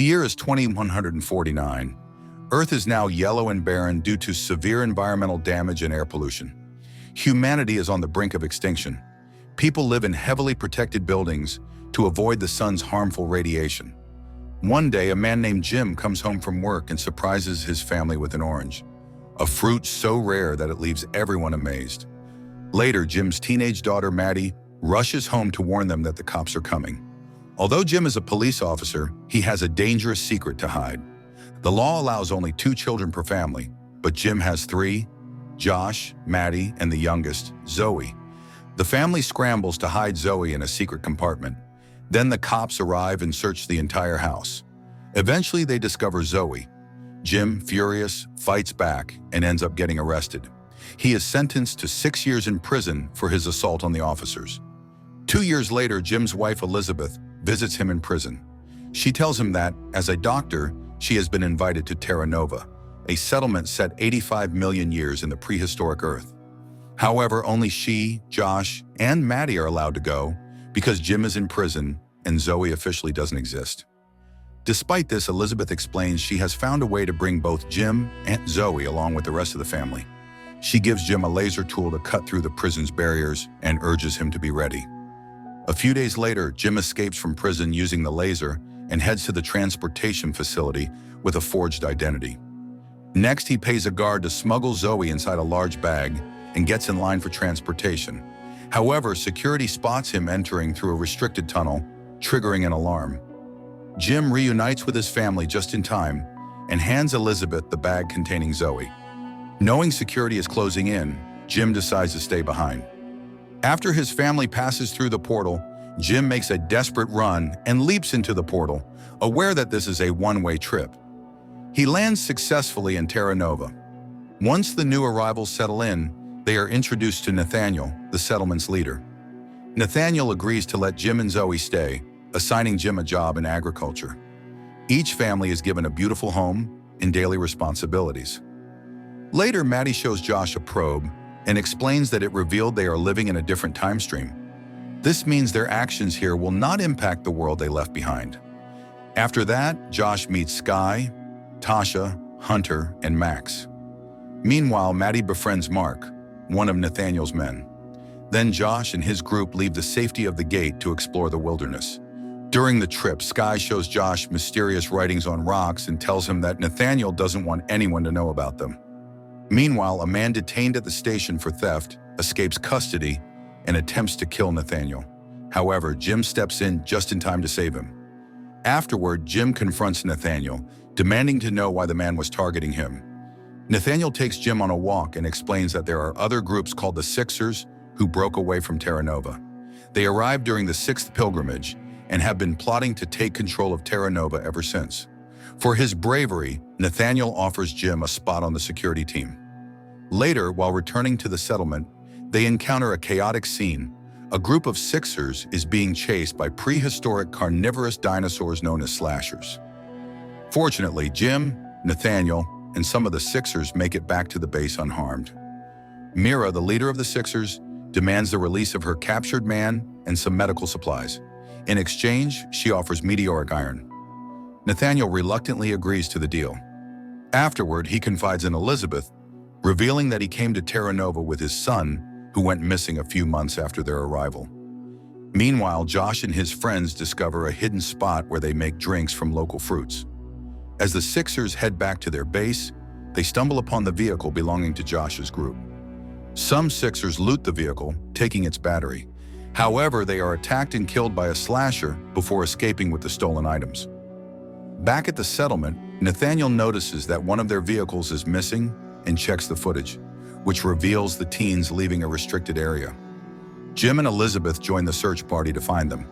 year is 2149. Earth is now yellow and barren due to severe environmental damage and air pollution. Humanity is on the brink of extinction. People live in heavily protected buildings to avoid the sun's harmful radiation. One day, a man named Jim comes home from work and surprises his family with an orange, a fruit so rare that it leaves everyone amazed. Later, Jim's teenage daughter, Maddie, rushes home to warn them that the cops are coming. Although Jim is a police officer, he has a dangerous secret to hide. The law allows only 2 children per family, but Jim has 3, Josh, Maddie, and the youngest, Zoe. The family scrambles to hide Zoe in a secret compartment. Then the cops arrive and search the entire house. Eventually, they discover Zoe. Jim, furious, fights back and ends up getting arrested. He is sentenced to 6 years in prison for his assault on the officers. 2 years later, Jim's wife, Elizabeth, visits him in prison. She tells him that, as a doctor, she has been invited to Terra, a settlement set 85 million years in the prehistoric Earth. However, only she, Josh, and Maddie are allowed to go because Jim is in prison and Zoe officially doesn't exist. Despite this, Elizabeth explains she has found a way to bring both Jim and Zoe along with the rest of the family. She gives Jim a laser tool to cut through the prison's barriers and urges him to be ready. A few days later, Jim escapes from prison using the laser and heads to the transportation facility with a forged identity. Next, he pays a guard to smuggle Zoe inside a large bag and gets in line for transportation. However, security spots him entering through a restricted tunnel, triggering an alarm. Jim reunites with his family just in time and hands Elizabeth the bag containing Zoe. Knowing security is closing in, Jim decides to stay behind. After his family passes through the portal, Jim makes a desperate run and leaps into the portal, aware that this is a one-way trip. He lands successfully in Terra. Once the new arrivals settle in, they are introduced to Nathaniel, the settlement's leader. Nathaniel agrees to let Jim and Zoe stay, assigning Jim a job in agriculture. Each family is given a beautiful home and daily responsibilities. Later, Maddie shows Josh a probe and explains that it revealed they are living in a different time stream. This means their actions here will not impact the world they left behind. After that, Josh meets Sky, Tasha, Hunter, and Max. Meanwhile, Maddie befriends Mark, one of Nathaniel's men. Then Josh and his group leave the safety of the gate to explore the wilderness. During the trip, Sky shows Josh mysterious writings on rocks and tells him that Nathaniel doesn't want anyone to know about them. Meanwhile, a man detained at the station for theft escapes custody and attempts to kill Nathaniel. However, Jim steps in just in time to save him. Afterward, Jim confronts Nathaniel, demanding to know why the man was targeting him. Nathaniel takes Jim on a walk and explains that there are other groups called the Sixers who broke away from Terra. They arrived during the 6th pilgrimage and have been plotting to take control of Terra ever since. For his bravery, Nathaniel offers Jim a spot on the security team. Later, while returning to the settlement, they encounter a chaotic scene. A group of Sixers is being chased by prehistoric carnivorous dinosaurs known as slashers. Fortunately, Jim, Nathaniel, and some of the Sixers make it back to the base unharmed. Mira, the leader of the Sixers, demands the release of her captured man and some medical supplies. In exchange, she offers meteoric iron. Nathaniel reluctantly agrees to the deal. Afterward, he confides in Elizabeth, revealing that he came to Terra with his son, who went missing a few months after their arrival. Meanwhile, Josh and his friends discover a hidden spot where they make drinks from local fruits. As the Sixers head back to their base, they stumble upon the vehicle belonging to Josh's group. Some Sixers loot the vehicle, taking its battery. However, they are attacked and killed by a slasher before escaping with the stolen items. Back at the settlement, Nathaniel notices that one of their vehicles is missing and checks the footage, which reveals the teens leaving a restricted area. Jim and Elizabeth join the search party to find them.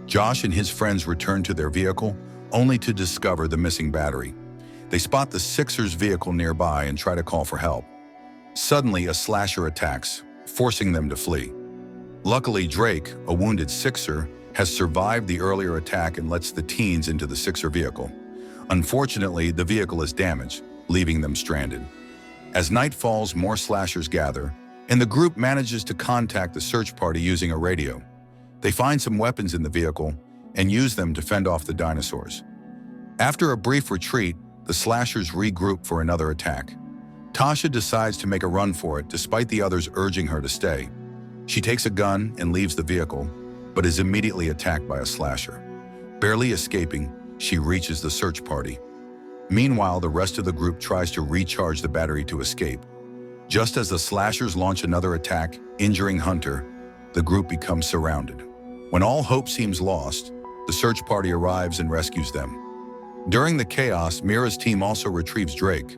Josh and his friends return to their vehicle, only to discover the missing battery. They spot the Sixers' vehicle nearby and try to call for help. Suddenly, a slasher attacks, forcing them to flee. Luckily, Drake, a wounded Sixer, has survived the earlier attack and lets the teens into the Sixer vehicle. Unfortunately, the vehicle is damaged, leaving them stranded. As night falls, more slashers gather, and the group manages to contact the search party using a radio. They find some weapons in the vehicle and use them to fend off the dinosaurs. After a brief retreat, the slashers regroup for another attack. Tasha decides to make a run for it despite the others urging her to stay. She takes a gun and leaves the vehicle, but is immediately attacked by a slasher. Barely escaping, she reaches the search party. Meanwhile, the rest of the group tries to recharge the battery to escape. Just as the slashers launch another attack, injuring Hunter, the group becomes surrounded. When all hope seems lost, the search party arrives and rescues them. During the chaos, Mira's team also retrieves Drake.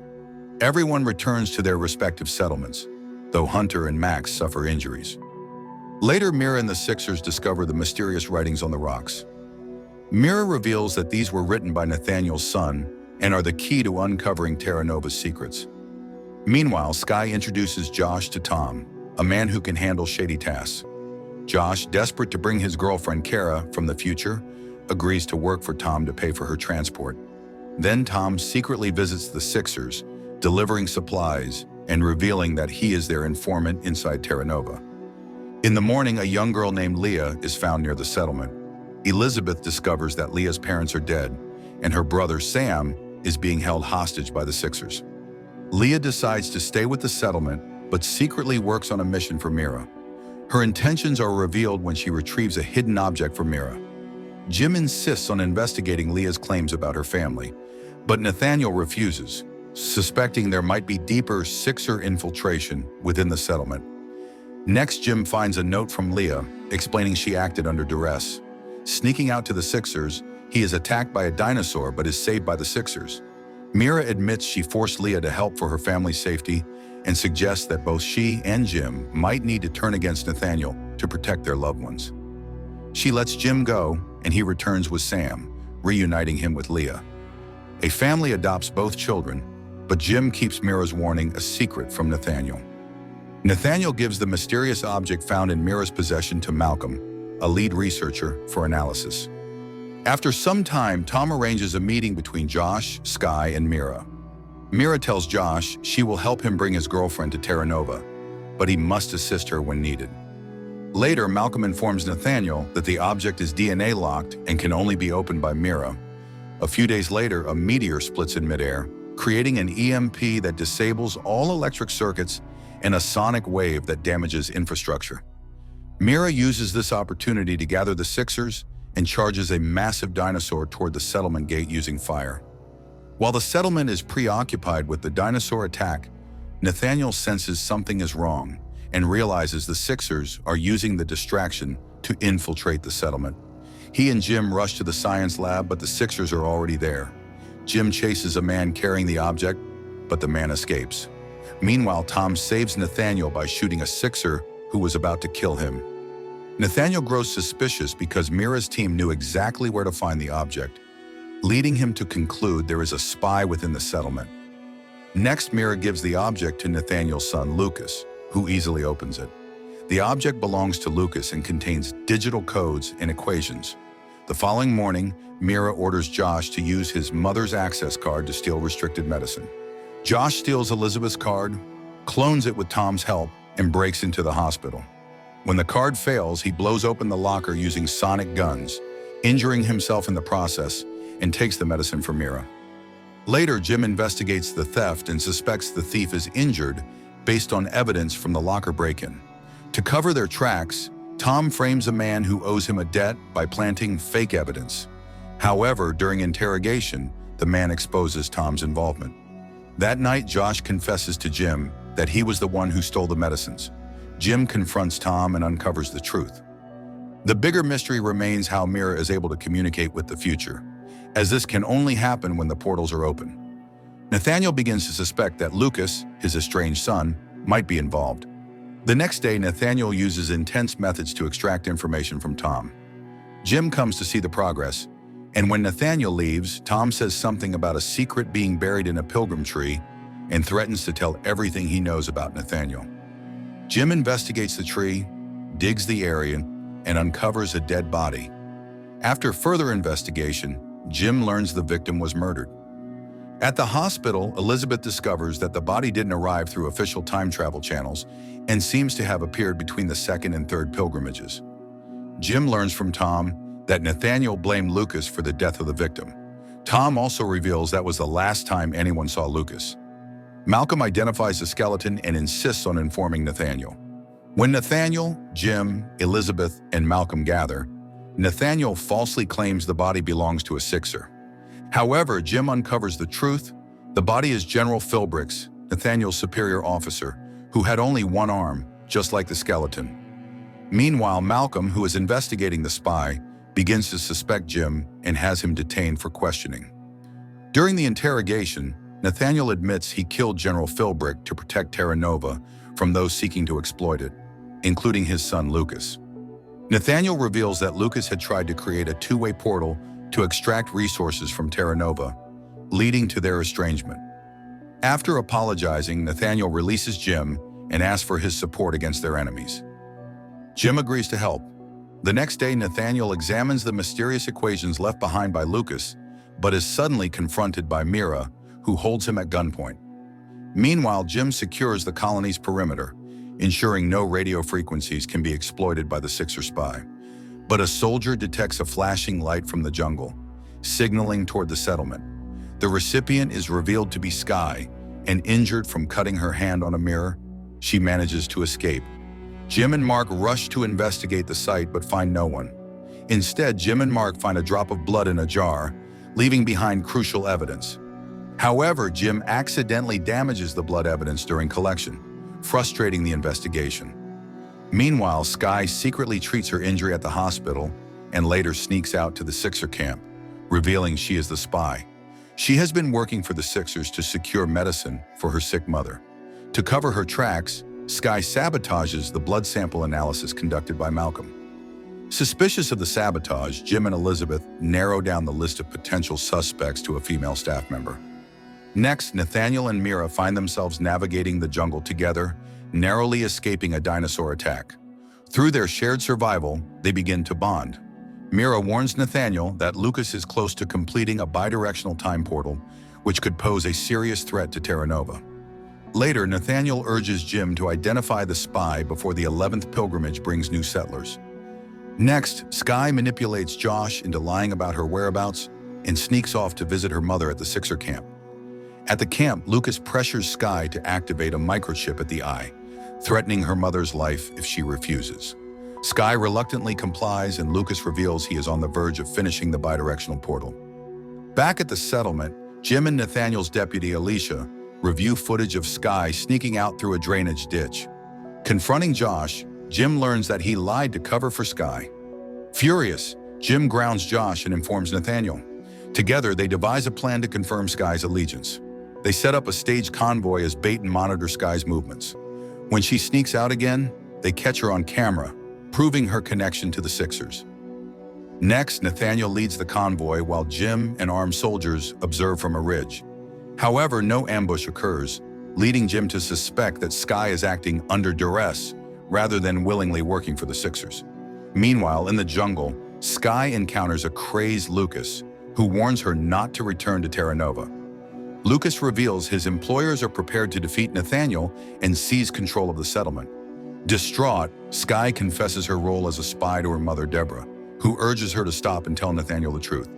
Everyone returns to their respective settlements, though Hunter and Max suffer injuries. Later, Mira and the Sixers discover the mysterious writings on the rocks. Mira reveals that these were written by Nathaniel's son and are the key to uncovering Terra Nova's secrets. Meanwhile, Sky introduces Josh to Tom, a man who can handle shady tasks. Josh, desperate to bring his girlfriend Kara from the future, agrees to work for Tom to pay for her transport. Then Tom secretly visits the Sixers, delivering supplies and revealing that he is their informant inside Terra Nova. In the morning, a young girl named Leah is found near the settlement. Elizabeth discovers that Leah's parents are dead, and her brother Sam is being held hostage by the Sixers. Leah decides to stay with the settlement, but secretly works on a mission for Mira. Her intentions are revealed when she retrieves a hidden object from Mira. Jim insists on investigating Leah's claims about her family, but Nathaniel refuses, suspecting there might be deeper Sixer infiltration within the settlement. Next, Jim finds a note from Leah explaining she acted under duress. Sneaking out to the Sixers, he is attacked by a dinosaur but is saved by the Sixers. Mira admits she forced Leah to help for her family's safety and suggests that both she and Jim might need to turn against Nathaniel to protect their loved ones. She lets Jim go, and he returns with Sam, reuniting him with Leah. A family adopts both children, but Jim keeps Mira's warning a secret from Nathaniel. Nathaniel gives the mysterious object found in Mira's possession to Malcolm, a lead researcher, for analysis. After some time, Tom arranges a meeting between Josh, Sky, and Mira. Mira tells Josh she will help him bring his girlfriend to Terra Nova, but he must assist her when needed. Later, Malcolm informs Nathaniel that the object is DNA locked and can only be opened by Mira. A few days later, a meteor splits in midair, creating an EMP that disables all electric circuits and a sonic wave that damages infrastructure. Mira uses this opportunity to gather the Sixers and charges a massive dinosaur toward the settlement gate using fire. While the settlement is preoccupied with the dinosaur attack, Nathaniel senses something is wrong and realizes the Sixers are using the distraction to infiltrate the settlement. He and Jim rush to the science lab, but the Sixers are already there. Jim chases a man carrying the object, but the man escapes. Meanwhile, Tom saves Nathaniel by shooting a Sixer who was about to kill him. Nathaniel grows suspicious because Mira's team knew exactly where to find the object, leading him to conclude there is a spy within the settlement. Next, Mira gives the object to Nathaniel's son, Lucas, who easily opens it. The object belongs to Lucas and contains digital codes and equations. The following morning, Mira orders Josh to use his mother's access card to steal restricted medicine. Josh steals Elizabeth's card, clones it with Tom's help, and breaks into the hospital. When the card fails, he blows open the locker using sonic guns, injuring himself in the process, and takes the medicine from Mira. Later, Jim investigates the theft and suspects the thief is injured based on evidence from the locker break-in. To cover their tracks, Tom frames a man who owes him a debt by planting fake evidence. However, during interrogation, the man exposes Tom's involvement. That night, Josh confesses to Jim that he was the one who stole the medicines. Jim confronts Tom and uncovers the truth. The bigger mystery remains how Mira is able to communicate with the future, as this can only happen when the portals are open. Nathaniel begins to suspect that Lucas, his estranged son, might be involved. The next day, Nathaniel uses intense methods to extract information from Tom. Jim comes to see the progress, and when Nathaniel leaves, Tom says something about a secret being buried in a pilgrim tree and threatens to tell everything he knows about Nathaniel. Jim investigates the tree, digs the area, and uncovers a dead body. After further investigation, Jim learns the victim was murdered. At the hospital, Elizabeth discovers that the body didn't arrive through official time travel channels and seems to have appeared between the second and third pilgrimages. Jim learns from Tom that Nathaniel blamed Lucas for the death of the victim. Tom also reveals that was the last time anyone saw Lucas. Malcolm identifies the skeleton and insists on informing Nathaniel. When Nathaniel, Jim, Elizabeth, and Malcolm gather, Nathaniel falsely claims the body belongs to a Sixer. However, Jim uncovers the truth. The body is General Philbrick's, Nathaniel's superior officer, who had only one arm, just like the skeleton. Meanwhile, Malcolm, who is investigating the spy, begins to suspect Jim and has him detained for questioning. During the interrogation, Nathaniel admits he killed General Philbrick to protect Terra Nova from those seeking to exploit it, including his son Lucas. Nathaniel reveals that Lucas had tried to create a two-way portal to extract resources from Terra Nova, leading to their estrangement. After apologizing, Nathaniel releases Jim and asks for his support against their enemies. Jim agrees to help. The next day, Nathaniel examines the mysterious equations left behind by Lucas, but is suddenly confronted by Mira, who holds him at gunpoint. Meanwhile, Jim secures the colony's perimeter, ensuring no radio frequencies can be exploited by the Sixer spy. But a soldier detects a flashing light from the jungle, signaling toward the settlement. The recipient is revealed to be Skye, and injured from cutting her hand on a mirror, she manages to escape. Jim and Mark rush to investigate the site but find no one. Instead, Jim and Mark find a drop of blood in a jar, leaving behind crucial evidence. However, Jim accidentally damages the blood evidence during collection, frustrating the investigation. Meanwhile, Skye secretly treats her injury at the hospital and later sneaks out to the Sixer camp, revealing she is the spy. She has been working for the Sixers to secure medicine for her sick mother. To cover her tracks, Skye sabotages the blood sample analysis conducted by Malcolm. Suspicious of the sabotage, Jim and Elizabeth narrow down the list of potential suspects to a female staff member. Next, Nathaniel and Mira find themselves navigating the jungle together, narrowly escaping a dinosaur attack. Through their shared survival, they begin to bond. Mira warns Nathaniel that Lucas is close to completing a bidirectional time portal, which could pose a serious threat to Terra Nova. Later, Nathaniel urges Jim to identify the spy before the 11th pilgrimage brings new settlers. Next, Skye manipulates Josh into lying about her whereabouts and sneaks off to visit her mother at the Sixer camp. At the camp, Lucas pressures Skye to activate a microchip at the eye, threatening her mother's life if she refuses. Skye reluctantly complies, and Lucas reveals he is on the verge of finishing the bidirectional portal. Back at the settlement, Jim and Nathaniel's deputy, Alicia, review footage of Skye sneaking out through a drainage ditch. Confronting Josh, Jim learns that he lied to cover for Skye. Furious, Jim grounds Josh and informs Nathaniel. Together, they devise a plan to confirm Skye's allegiance. They set up a staged convoy as bait and monitor Skye's movements. When she sneaks out again, they catch her on camera, proving her connection to the Sixers. Next, Nathaniel leads the convoy while Jim and armed soldiers observe from a ridge. However, no ambush occurs, leading Jim to suspect that Skye is acting under duress rather than willingly working for the Sixers. Meanwhile, in the jungle, Skye encounters a crazed Lucas, who warns her not to return to Terra Nova. Lucas reveals his employers are prepared to defeat Nathaniel and seize control of the settlement. Distraught, Skye confesses her role as a spy to her mother, Deborah, who urges her to stop and tell Nathaniel the truth.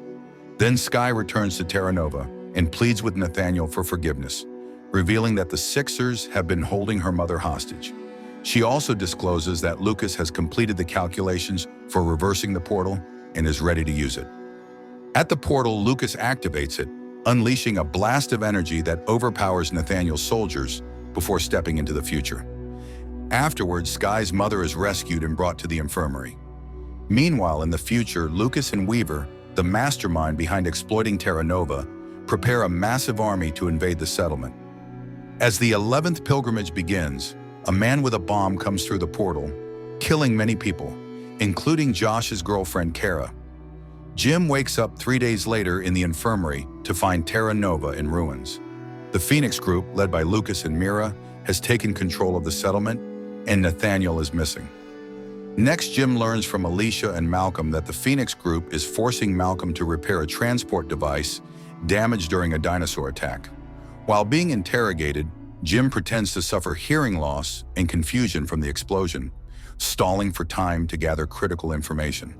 Then Skye returns to Terra Nova and pleads with Nathaniel for forgiveness, revealing that the Sixers have been holding her mother hostage. She also discloses that Lucas has completed the calculations for reversing the portal and is ready to use it. At the portal, Lucas activates it, unleashing a blast of energy that overpowers Nathaniel's soldiers before stepping into the future. Afterwards, Skye's mother is rescued and brought to the infirmary. Meanwhile, in the future, Lucas and Weaver, the mastermind behind exploiting Terra Nova, prepare a massive army to invade the settlement. As the 11th pilgrimage begins, a man with a bomb comes through the portal, killing many people, including Josh's girlfriend, Kara. Jim wakes up 3 days later in the infirmary to find Terra Nova in ruins. The Phoenix group, led by Lucas and Mira, has taken control of the settlement, and Nathaniel is missing. Next, Jim learns from Alicia and Malcolm that the Phoenix group is forcing Malcolm to repair a transport device damaged during a dinosaur attack. While being interrogated, Jim pretends to suffer hearing loss and confusion from the explosion, stalling for time to gather critical information.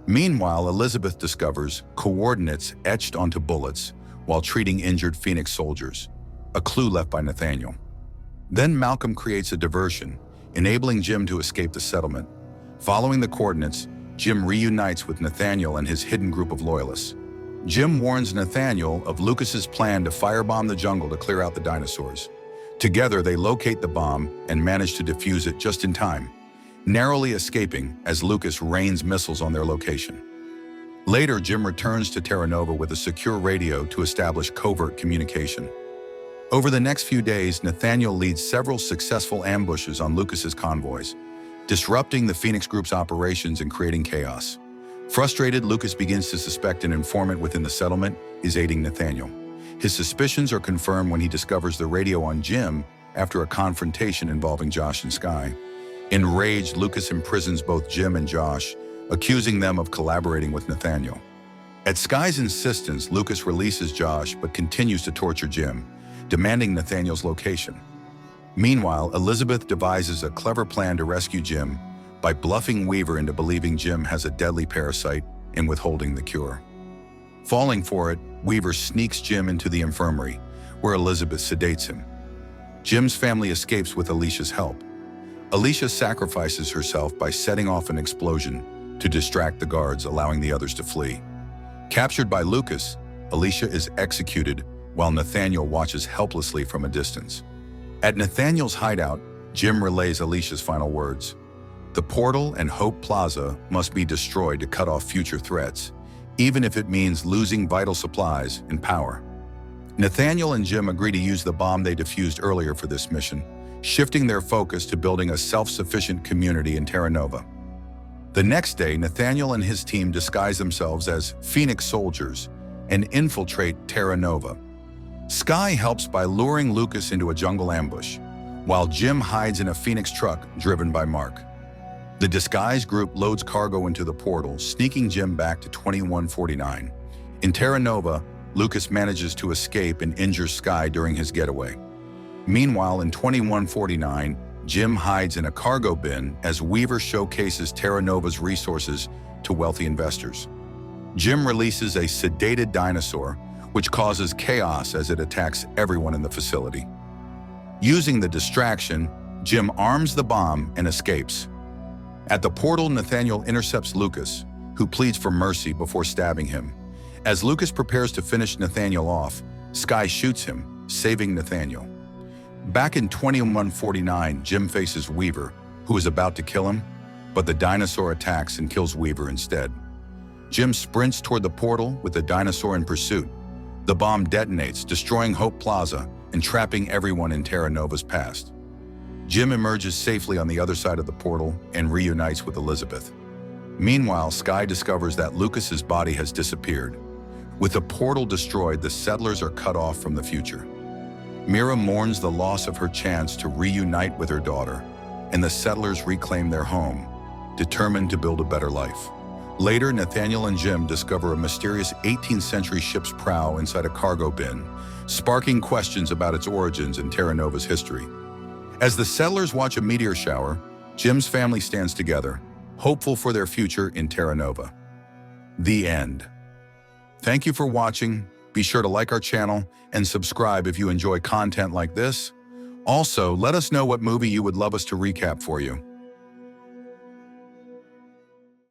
Meanwhile, Elizabeth discovers coordinates etched onto bullets while treating injured Phoenix soldiers, a clue left by Nathaniel. Then Malcolm creates a diversion, enabling Jim to escape the settlement. Following the coordinates, Jim reunites with Nathaniel and his hidden group of loyalists. Jim warns Nathaniel of Lucas's plan to firebomb the jungle to clear out the dinosaurs. Together, they locate the bomb and manage to defuse it just in time, narrowly escaping as Lucas rains missiles on their location. Later, Jim returns to Terra with a secure radio to establish covert communication. Over the next few days, Nathaniel leads several successful ambushes on Lucas's convoys, disrupting the Phoenix Group's operations and creating chaos. Frustrated, Lucas begins to suspect an informant within the settlement is aiding Nathaniel. His suspicions are confirmed when he discovers the radio on Jim after a confrontation involving Josh and Sky. Enraged, Lucas imprisons both Jim and Josh, accusing them of collaborating with Nathaniel. At Sky's insistence, Lucas releases Josh but continues to torture Jim, demanding Nathaniel's location. Meanwhile, Elizabeth devises a clever plan to rescue Jim by bluffing Weaver into believing Jim has a deadly parasite and withholding the cure. Falling for it, Weaver sneaks Jim into the infirmary, where Elizabeth sedates him. Jim's family escapes with Alicia's help. Alicia sacrifices herself by setting off an explosion to distract the guards, allowing the others to flee. Captured by Lucas, Alicia is executed while Nathaniel watches helplessly from a distance. At Nathaniel's hideout, Jim relays Alicia's final words. The portal and Hope Plaza must be destroyed to cut off future threats, even if it means losing vital supplies and power. Nathaniel and Jim agree to use the bomb they defused earlier for this mission, shifting their focus to building a self-sufficient community in Terra. The next day, Nathaniel and his team disguise themselves as Phoenix soldiers and infiltrate Terra. Sky helps by luring Lucas into a jungle ambush, while Jim hides in a Phoenix truck driven by Mark. The disguised group loads cargo into the portal, sneaking Jim back to 2149. In Terra, Lucas manages to escape and injures Sky during his getaway. Meanwhile, in 2149, Jim hides in a cargo bin as Weaver showcases Terra-Nova's resources to wealthy investors. Jim releases a sedated dinosaur, which causes chaos as it attacks everyone in the facility. Using the distraction, Jim arms the bomb and escapes. At the portal, Nathaniel intercepts Lucas, who pleads for mercy before stabbing him. As Lucas prepares to finish Nathaniel off, Sky shoots him, saving Nathaniel. Back in 2149, Jim faces Weaver, who is about to kill him, but the dinosaur attacks and kills Weaver instead. Jim sprints toward the portal with the dinosaur in pursuit. The bomb detonates, destroying Hope Plaza and trapping everyone in Terra-Nova's past. Jim emerges safely on the other side of the portal and reunites with Elizabeth. Meanwhile, Sky discovers that Lucas's body has disappeared. With the portal destroyed, the settlers are cut off from the future. Mira mourns the loss of her chance to reunite with her daughter, and the settlers reclaim their home, determined to build a better life. Later, Nathaniel and Jim discover a mysterious 18th century ship's prow inside a cargo bin, sparking questions about its origins and Terra-Nova's history. As the settlers watch a meteor shower, Jim's family stands together, hopeful for their future in Terra. The end. Thank you for watching. Be sure to like our channel and subscribe if you enjoy content like this. Also, let us know what movie you would love us to recap for you.